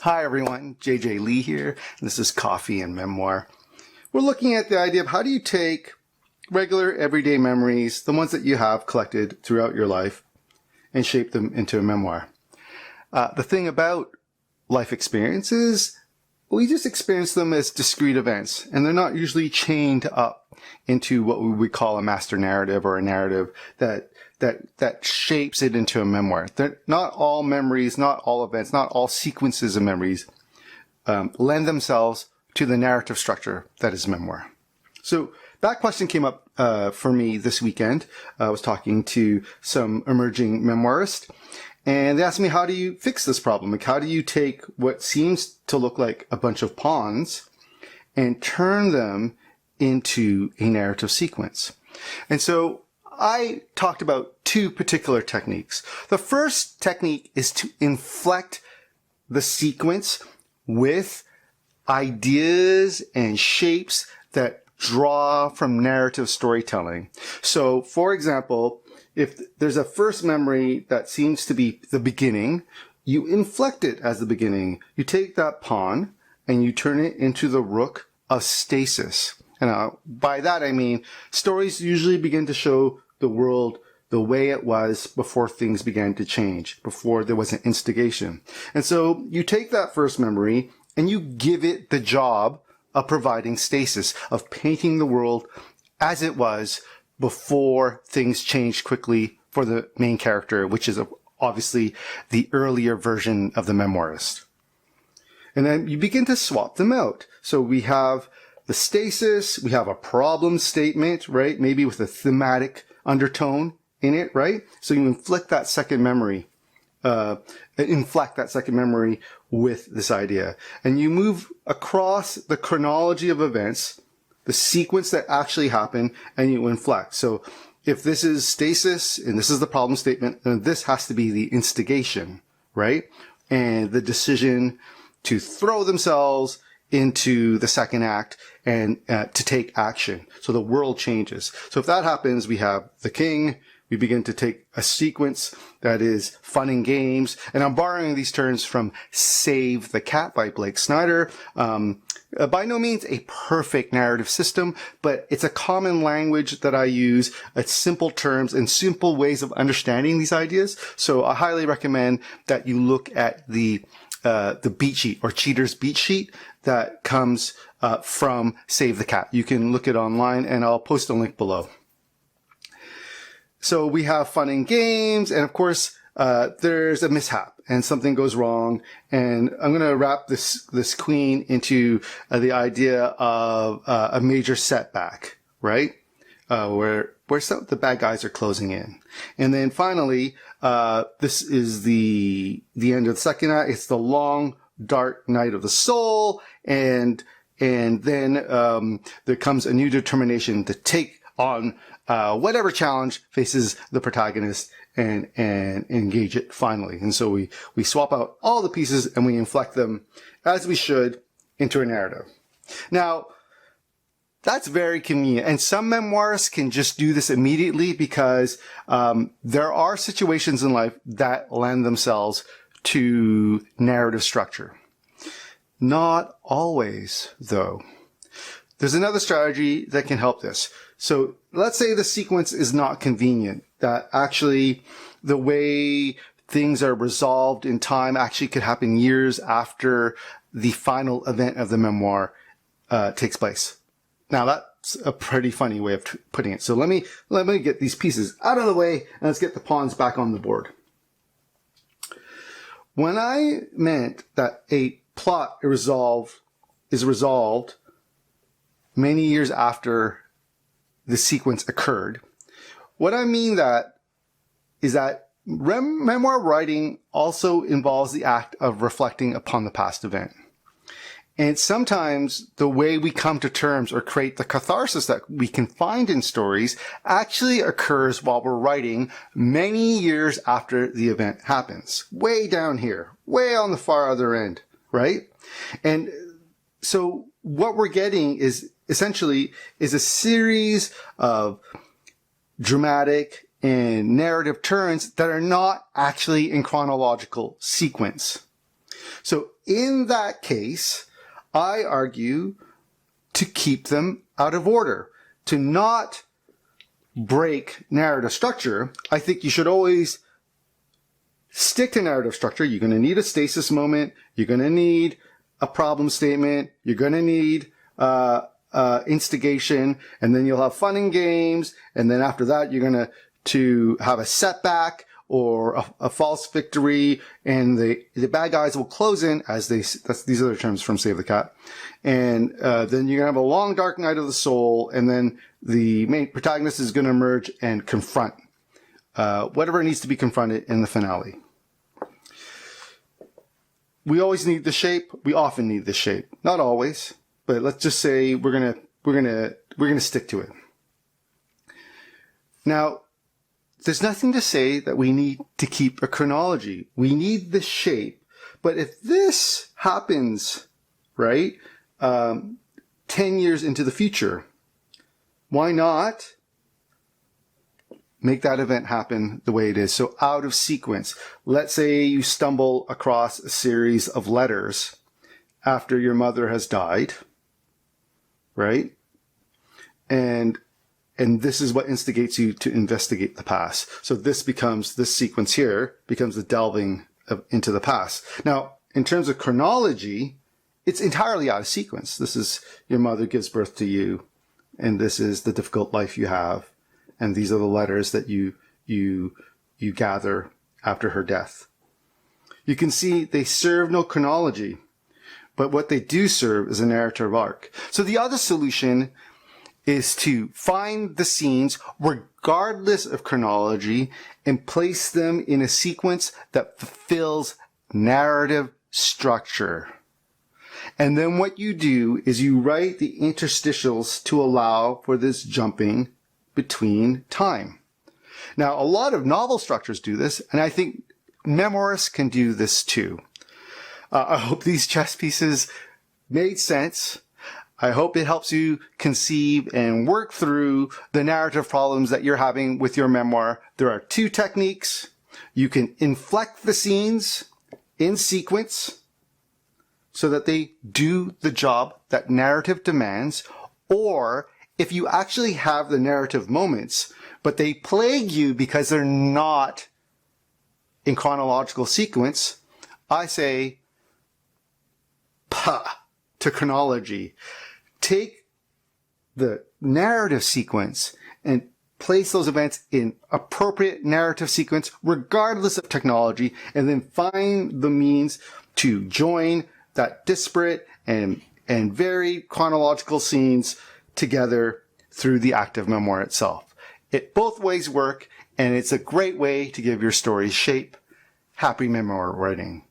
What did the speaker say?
Hi everyone, JJ Lee here. This is Coffee and Memoir. We're looking at the idea of how do you take regular everyday memories, the ones that you have collected throughout your life, and shape them into a memoir. The thing about life experiences, we just experience them as discrete events, and they're not usually chained up into what we would call a master narrative or a narrative that shapes it into a memoir. They're not all memories, not all events, not all sequences of memories lend themselves to the narrative structure that is memoir. So that question came up for me this weekend. I was talking to some emerging memoirists, and they asked me, how do you fix this problem? Like, how do you take what seems to look like a bunch of pawns and turn them into a narrative sequence? And so I talked about two particular techniques. The first technique is to inflect the sequence with ideas and shapes that draw from narrative storytelling. So, for example, if there's a first memory that seems to be the beginning, you inflect it as the beginning. You take that pawn and you turn it into the rook of stasis. And by that I mean stories usually begin to show the world the way it was before things began to change, before there was an instigation. And so you take that first memory and you give it the job of providing stasis, of painting the world as it was before things changed quickly for the main character, which is obviously the earlier version of the memoirist. And then you begin to swap them out. So we have the stasis, we have a problem statement, right? Maybe with a thematic undertone in it, right? So you inflect that second memory with this idea. And you move across the chronology of events, the sequence that actually happened, and you inflect. So if this is stasis and this is the problem statement, then this has to be the instigation, right? And the decision to throw themselves into the second act and to take action. So the world changes. So if that happens, we have the king. We begin to take a sequence that is fun and games. And I'm borrowing these terms from Save the Cat by Blake Snyder. By no means a perfect narrative system, but it's a common language that I use. It's simple terms and simple ways of understanding these ideas. So I highly recommend that you look at the beat sheet or Cheater's beat sheet that comes from Save the Cat. You can look it online and I'll post a link below. So we have fun and games, and of course, there's a mishap and something goes wrong. And I'm going to wrap this queen into the idea of a major setback, right? Where the bad guys are closing in. And then finally, this is the end of the second act. It's the long, dark night of the soul. And then, there comes a new determination to take on whatever challenge faces the protagonist and engage it finally. And so we swap out all the pieces and we inflect them, as we should, into a narrative. Now, that's very convenient. And some memoirists can just do this immediately because there are situations in life that lend themselves to narrative structure. Not always, though. There's another strategy that can help this. So let's say the sequence is not convenient, that actually the way things are resolved in time actually could happen years after the final event of the memoir takes place. Now that's a pretty funny way of putting it. So let me get these pieces out of the way and let's get the pawns back on the board. When I meant that a plot is resolved many years after the sequence occurred, what I mean is that memoir writing also involves the act of reflecting upon the past event. And sometimes the way we come to terms or create the catharsis that we can find in stories actually occurs while we're writing many years after the event happens. Way down here, way on the far other end, right? And so what we're getting is essentially a series of dramatic and narrative turns that are not actually in chronological sequence. So in that case, I argue to keep them out of order, to not break narrative structure. I think you should always stick to narrative structure. You're going to need a stasis moment. You're going to need a problem statement. You're going to need instigation, and then you'll have fun and games. And then after that, you're going to have a setback or a false victory, and the bad guys will close in as these are the terms from Save the Cat. And then you're going to have a long dark night of the soul, and then the main protagonist is going to emerge and confront whatever needs to be confronted in the finale. We always need the shape. We often need the shape. Not always, but let's just say we're gonna stick to it. Now, there's nothing to say that we need to keep a chronology. We need the shape. But if this happens, right, 10 years into the future, why not make that event happen the way it is? So out of sequence. Let's say you stumble across a series of letters after your mother has died, right? And this is what instigates you to investigate the past. So this sequence here becomes the delving into the past. Now, in terms of chronology, it's entirely out of sequence. This is your mother gives birth to you, and this is the difficult life you have, and these are the letters that you gather after her death. You can see they serve no chronology, but what they do serve is a narrative arc. So the other solution is to find the scenes regardless of chronology and place them in a sequence that fulfills narrative structure. And then what you do is you write the interstitials to allow for this jumping between time. Now, a lot of novel structures do this, and I think memoirists can do this too. I hope these chess pieces made sense. I hope it helps you conceive and work through the narrative problems that you're having with your memoir. There are two techniques. You can inflect the scenes in sequence so that they do the job that narrative demands, or if you actually have the narrative moments, but they plague you because they're not in chronological sequence, I say, to chronology. Take the narrative sequence and place those events in appropriate narrative sequence, regardless of technology, and then find the means to join that disparate and very chronological scenes together through the act of memoir itself. It both ways work, and it's a great way to give your story shape. Happy memoir writing.